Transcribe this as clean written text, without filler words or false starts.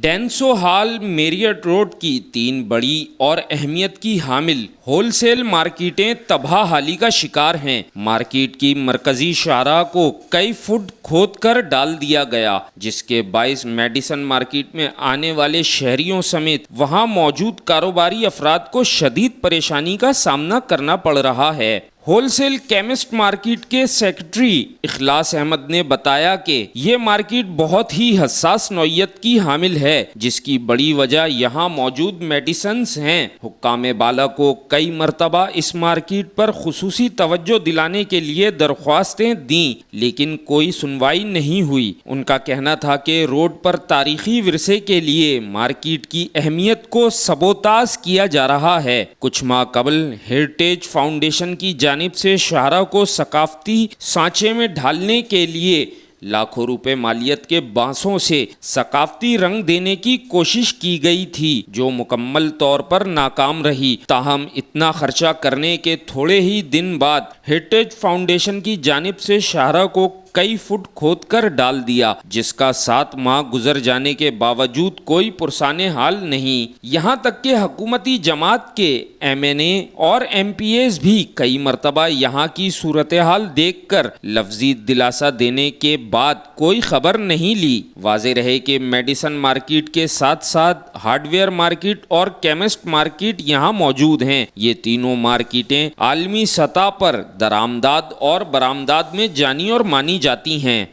ڈینسو hall Marriott road کی 3 بڑی اور اہمیت کی حامل ہول سیل مارکیٹیں تباہ حالی کا شکار ہیں۔ مارکیٹ کی مرکزی شاہراہ کو کئی فٹ کھود کر ڈال دیا گیا، جس کے باعث میڈیسن مارکیٹ میں آنے والے شہریوں سمیت وہاں موجود کاروباری افراد کو شدید پریشانی کا سامنا کرنا پڑ رہا ہے۔ ہول سیل کیمسٹ مارکیٹ کے سیکرٹری اخلاص احمد نے بتایا کہ یہ مارکیٹ بہت ہی حساس نوعیت کی حامل ہے، جس کی بڑی وجہ یہاں موجود میڈیسنز ہیں۔ حکام بالا کو کئی مرتبہ اس مارکیٹ پر خصوصی توجہ دلانے کے لیے درخواستیں دیں، لیکن کوئی سنوائی نہیں ہوئی۔ ان کا کہنا تھا کہ روڈ پر تاریخی ورثے کے لیے مارکیٹ کی اہمیت کو سبوتاژ کیا جا رہا ہے۔ کچھ ماہ قبل ہیریٹیج فاؤنڈیشن کی جانب سے شاہراہ کو ثقافتی سانچے میں ڈھالنے کے لیے لاکھوں روپے مالیت کے بانسوں سے ثقافتی رنگ دینے کی کوشش کی گئی تھی، جو مکمل طور پر ناکام رہی۔ تاہم اتنا خرچہ کرنے کے تھوڑے ہی دن بعد ہیریٹیج فاؤنڈیشن کی جانب سے شاہراہ کو کئی فٹ کھود کر ڈال دیا، جس کا 7 ماہ گزر جانے کے باوجود کوئی پرسان حال نہیں۔ یہاں تک کہ حکومتی جماعت کے MNA اور MPAs بھی کئی مرتبہ یہاں کی صورتحال دیکھ کر لفظی دلاسا دینے کے بعد کوئی خبر نہیں لی۔ واضح رہے کہ میڈیسن مارکیٹ کے ساتھ ساتھ ہارڈ ویئر مارکیٹ اور کیمسٹ مارکیٹ یہاں موجود ہیں۔ یہ تینوں مارکیٹیں عالمی سطح پر درآمدات اور برآمدات میں جانی اور مانی جاتی ہیں۔